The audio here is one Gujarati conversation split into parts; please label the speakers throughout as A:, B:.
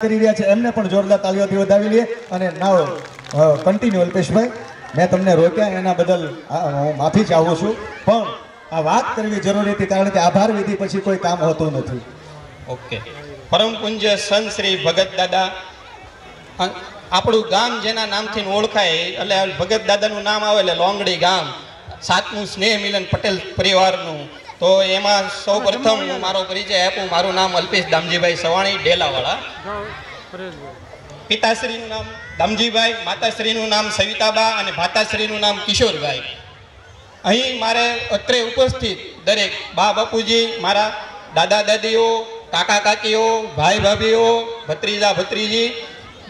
A: કરી રહ્યા છે એમને પણ જોરદાર તાળીઓથી વધાવી લઈએ અને નાવ કન્ટિન્યુ અલ્પેશભાઈ મેં તમને રોક્યા એના બદલ હું માફી ચાહું છું પણ આ વાત કરવી જરૂરી હતી કારણ કે આભાર વિધિ પછી કોઈ કામ હોતું નથી.
B: ઓકે. પરમ પૂજ્ય સંત શ્રી ભગત દાદા આપણું ગામ જેના નામથી ઓળખાય એટલે ભગત દાદાનું નામ આવે એટલે લોંગડી ગામ 7મું સ્નેહ મિલન પટેલ પરિવારનું. તો એમાં સૌ પ્રથમ મારો પરિચય આપું. મારું નામ અલ્પેશ દામજીભાઈ સવાણી ડેલાવાળા. પિતાશ્રીનું નામ દામજીભાઈ, માતાશ્રીનું નામ સવિતાબા અને ભાતાશ્રીનું નામ કિશોરભાઈ. અહીં મારે અત્રે ઉપસ્થિત દરેક બા બાપુજી, મારા દાદા દાદીઓ, કાકા કાકીઓ, ભાઈ ભાભીઓ, ભત્રીજા ભત્રીજી,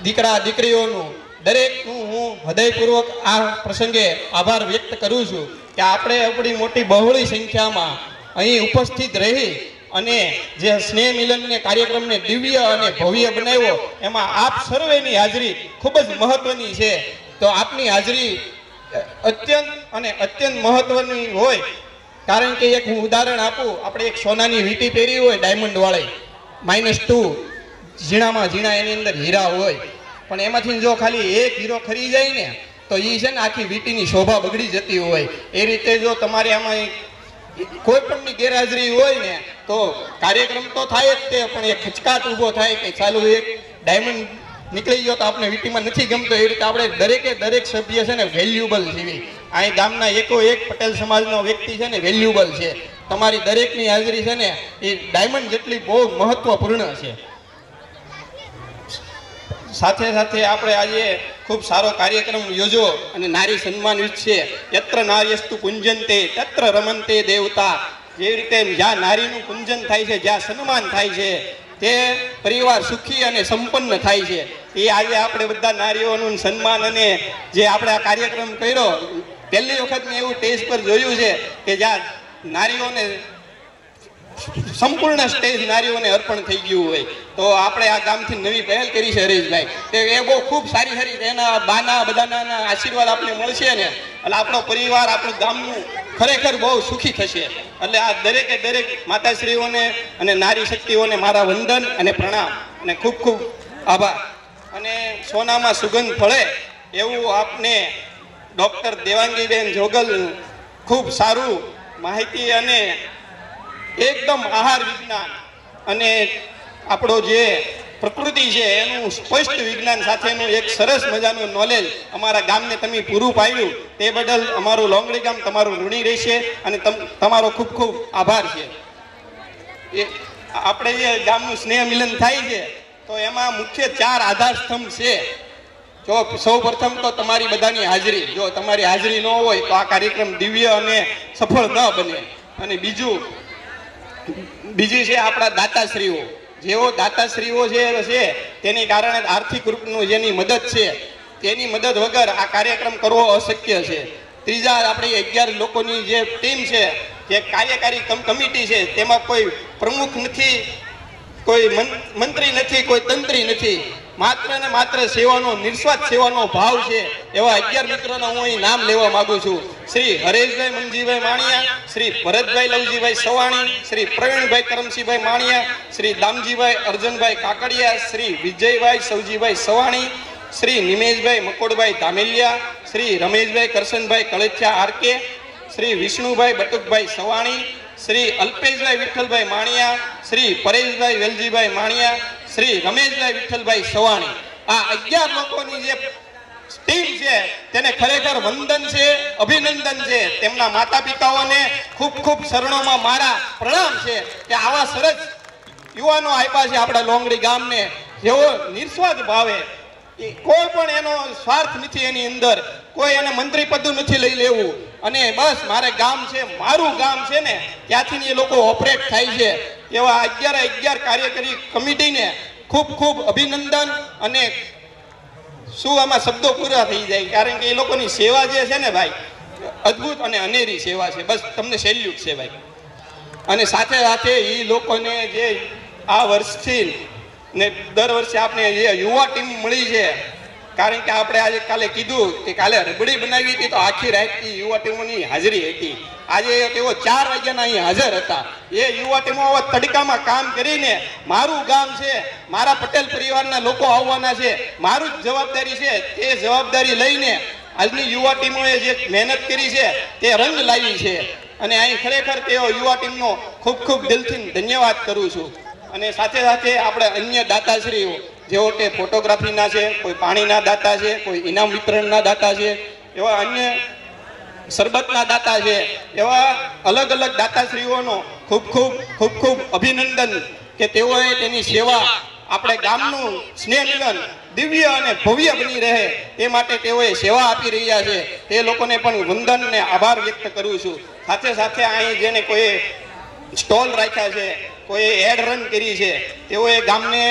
B: દીકરા દીકરીઓનું દરેકનું હું હૃદયપૂર્વક આ પ્રસંગે આભાર વ્યક્ત કરું છું કે આપણે આપણી મોટી બહોળી સંખ્યામાં અહીં ઉપસ્થિત રહી અને જે સ્નેહ મિલનને કાર્યક્રમને દિવ્ય અને ભવ્ય બનાવ્યો એમાં આપ સર્વેની હાજરી ખૂબ જ મહત્વની છે. તો આપની હાજરી અત્યંત મહત્વની હોય કારણ કે એક હું ઉદાહરણ આપું. આપણે એક સોનાની વીંટી પહેરી હોય ડાયમંડ વાળી -2 ઝીણામાં ઝીણા એની અંદર હીરા હોય પણ એમાંથી જો ખાલી એક હીરો ખરી જાય ને તો એ છે ને આખી વીંટીની શોભા બગડી જતી હોય. એ રીતે જો તમારે આમાં કોઈ પણની ગેરહાજરી હોય ને તો કાર્યક્રમ તો થાય જ તે પણ એ ખચકાટ ઊભો થાય કે ચાલુ એક ડાયમંડ નીકળી ગયો તો આપણે વીંટીમાં નથી ગમતો. એ રીતે આપણે દરેક સભ્ય છે ને વેલ્યુબલ જેવી અહીં ગામના એક પટેલ સમાજનો વ્યક્તિ છે ને વેલ્યુબલ છે. તમારી દરેકની હાજરી છે ને એ ડાયમંડ જેટલી બહુ મહત્વપૂર્ણ છે. સાથે સાથે આપણે આજે ખૂબ સારો કાર્યક્રમ યોજો અને નારી સન્માન વિશે યત્ર નાર્યસ્તુ પૂંજનતે તત્ર રમંતે દેવતા. જે રીતે જ્યાં નારીનું પૂંજન થાય છે, જ્યાં સન્માન થાય છે તે પરિવાર સુખી અને સંપન્ન થાય છે. એ આજે આપણે બધા નારીઓનું સન્માન અને જે આપણે આ કાર્યક્રમ કર્યો પહેલી વખત મેં એવું સ્ટેજ પર જોયું છે કે જ્યાં નારીઓને સંપૂર્ણ સ્ટેજ નારીઓને અર્પણ થઈ ગયું હોય. તો આપણે આ ગામથી નવી પહેલ કરી છે હરેશભાઈ, એ બહુ ખૂબ સારી એના બાના બધાના આશીર્વાદ આપણે મળશે ને એટલે આપણો પરિવાર આપણું ગામનું ખરેખર બહુ સુખી થશે. એટલે આ દરેક માતાશ્રીઓને અને નારી શક્તિઓને મારા વંદન અને પ્રણામ અને ખૂબ ખૂબ આભાર. અને સોનામાં સુગંધ ફળે એવું આપને ડૉક્ટર દેવાંગીબેન જોગલ ખૂબ સારું માહિતી અને એકદમ આહાર વિજ્ઞાન અને આપણો જે પ્રકૃતિ છે એનું સ્પષ્ટ વિજ્ઞાન સાથેનું એક સરસ મજાનું નોલેજ અમારા ગામને તમે પૂરું પાડ્યું તે બદલ અમારું લોંગડી ગામ તમારું ઋણી રહેશે અને તમારો ખૂબ ખૂબ આભાર છે. એ આપણે જે ગામનું સ્નેહ મિલન થાય છે તો એમાં મુખ્ય 4 આધાર સ્તંભ છે. જો સૌ પ્રથમ તો તમારી બધાની હાજરી, જો તમારી હાજરી ન હોય તો આ કાર્યક્રમ દિવ્ય અને સફળ ન બને. અને બીજી છે આપણા દાતાશ્રીઓ. જેઓ દાતાશ્રીઓ જે છે તેની કારણે આર્થિક રૂપનું જેની મદદ છે તેની મદદ વગર આ કાર્યક્રમ કરવો અશક્ય છે. ત્રીજા આપણી 11 લોકોની જે ટીમ છે, જે કાર્યકારી કમિટી છે તેમાં કોઈ પ્રમુખ નથી, કોઈ મંત્રી નથી, કોઈ તંત્રી નથી, માત્ર ને માત્ર સેવાનો નિસ્વાર્થ સેવાનો ભાવ છે. એવા 11 મિત્રોના હું અહીં નામ લેવા માંગુ છું. શ્રી હરેશભાઈ મનજીભાઈ માણિયા, શ્રી ભરતભાઈ લવજીભાઈ સવાણી, શ્રી પ્રવીણભાઈ કરમસિંહભાઈ માણિયા, શ્રી દામજીભાઈ અર્જનભાઈ કાકડિયા, શ્રી વિજયભાઈ સવજીભાઈ સવાણી, શ્રી નિમેશભાઈ મકોડભાઈ ધામેલિયા, શ્રી રમેશભાઈ કરશનભાઈ કળથિયા આરકે, શ્રી વિષ્ણુભાઈ બટુકભાઈ સવાણી, શ્રી અલ્પેશભાઈ વિઠ્ઠલભાઈ માણિયા, શ્રી પરેશભાઈ વેલજીભાઈ માણિયા, શ્રી રમેશભાઈ વિઠ્ઠલભાઈ સવાણી. આ 11 લોકોની જે ટીમ છે તેને ખરેખર વંદન છે, અભિનંદન છે. તેમના માતા પિતાઓને ખૂબ ખૂબ શરણોમાં મારા પ્રણામ છે કે આવા સરસ યુવાનો આપ્યા છે આપણા લોંગડી ગામને, જેઓ નિસ્વાર્થ ભાવે કોઈ પણ એનો સ્વાર્થ નથી એની અંદર, કોઈ એને મંત્રી પદ નથી લઈ લેવું અને બસ મારે ગામ છે, મારું ગામ છે ને ત્યાંથી એ લોકો ઓપરેટ થાય છે. એવા 11 કાર્યકારી કમિટીને ખૂબ ખૂબ અભિનંદન. અને શું આમાં શબ્દો પૂરા થઈ જાય કારણ કે એ લોકોની સેવા જે છે ને ભાઈ અદ્ભુત અને અનેરી સેવા છે. બસ તમને સેલ્યુટ છે ભાઈ. અને સાથે સાથે એ લોકોને જે આ વર્ષથી ને દર વર્ષે આપણે જે યુવા ટીમ મળી છે કારણ કે આપણે આજે કાલે કીધું કે કાલે રબડી બનાવી હતી તો આખી રાતની યુવા ટીમોની હાજરી હતી. આજે તેઓ 4 વાગ્યાના અહીં હાજર હતા. એ યુવા ટીમો તડકામાં કામ કરીને મારું ગામ છે, મારા પટેલ પરિવારના લોકો આવવાના છે, મારું જ જવાબદારી છે, તે જવાબદારી લઈને આજની યુવા ટીમોએ જે મહેનત કરી છે તે રંગ લાવી છે. અને અહીં ખરેખર તેઓ યુવા ટીમનો ખૂબ ખૂબ દિલથી ધન્યવાદ કરું છું. અને સાથે સાથે આપણે અન્ય દાતાશ્રીઓ જેઓ કે ફોટોગ્રાફીના છે, કોઈ પાણીના દાતા છે, કોઈ ઇનામ વિતરણના દાતા છે, એવા અન્ય શરબતના દાતા છે, એવા અલગ અલગ દાતાશ્રીઓનો ખૂબ ખૂબ ખૂબ ખૂબ અભિનંદન કે તેઓએ તેની સેવા આપણે ગામનું સ્નેહ મિલન દિવ્ય અને ભવ્ય બની રહે તે માટે તેઓએ સેવા આપી રહ્યા છે. તે લોકોને પણ વંદન અને આભાર વ્યક્ત કરું છું. સાથે સાથે અહીં જેને કોઈ સ્ટોલ રાખ્યા છે, કોઈ એડ રન કરી છે, તેઓએ ગામને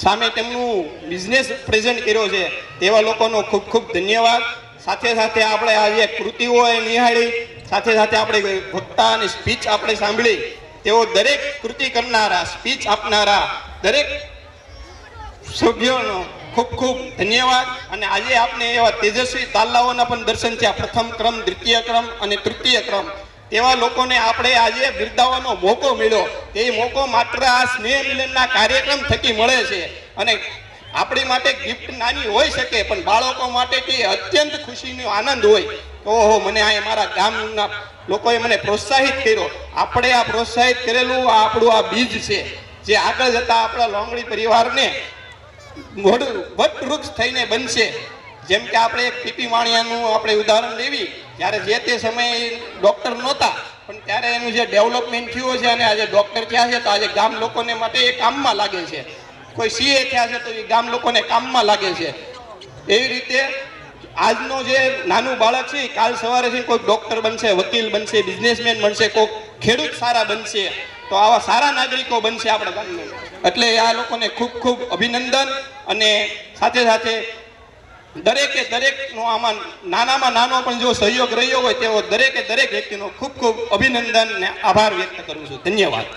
B: સામે તેમનું બિઝનેસ પ્રેઝન્ટ કર્યો છે, તેવા લોકોનો ખૂબ ખૂબ ધન્યવાદ. સાથે સાથે આપણે આજે કૃતિઓ નિહાળી, સાથે સાથે આપણે વક્તા અને સ્પીચ આપણે સાંભળી, તેઓ દરેક કૃતિ કરનારા, સ્પીચ આપનારા દરેક સભ્યોનો ખૂબ ખૂબ ધન્યવાદ. અને આજે આપણે એવા તેજસ્વી તાલાઓના પણ દર્શન થયા, પ્રથમ ક્રમ, દ્વિતીય ક્રમ અને તૃતીય ક્રમ. તેવા લોકોને આપણે આજે બિરદાવવાનો મોકો મળ્યો. તે મોકો માત્ર આ સ્નેહ મિલનના કાર્યક્રમ થકી મળે છે. અને આપણી માટે ગિફ્ટ નાની હોઈ શકે, પણ બાળકો માટે તે અત્યંત ખુશીનો આનંદ હોય. ઓહો, મને આ મારા ગામના લોકોએ મને પ્રોત્સાહિત કર્યો. આપણે આ પ્રોત્સાહિત કરેલું આપણું આ બીજ છે, જે આગળ જતા આપણા લોંગડી પરિવારને વટવૃક્ષ થઈને બનશે. જેમ કે આપણે એક પીપી વાણિયાનું આપણે ઉદાહરણ લેવી, જ્યારે જે તે સમયે ડૉક્ટર નહોતા, પણ ત્યારે એનું જે ડેવલપમેન્ટ થયું છે અને આજે ડૉક્ટર થયા છે, તો આજે ગામ લોકોને માટે એ કામમાં લાગે છે. કોઈ સીએ થયા છે તો એ ગામ લોકોને કામમાં લાગે છે. એવી રીતે આજનો જે નાનું બાળક છે, કાલ સવારે છે કોઈ ડૉક્ટર બનશે, વકીલ બનશે, બિઝનેસમેન બનશે, કોઈ ખેડૂત સારા બનશે, તો આવા સારા નાગરિકો બનશે આપણા ગામના. એટલે આ લોકોને ખૂબ ખૂબ અભિનંદન. અને સાથે સાથે દરેકે દરેકનો આમાં નાનામાં નાનો પણ જો સહયોગ રહ્યો હોય તેવો દરેકે દરેક વ્યક્તિનો ખૂબ ખૂબ અભિનંદન અને આભાર વ્યક્ત કરું છું. ધન્યવાદ.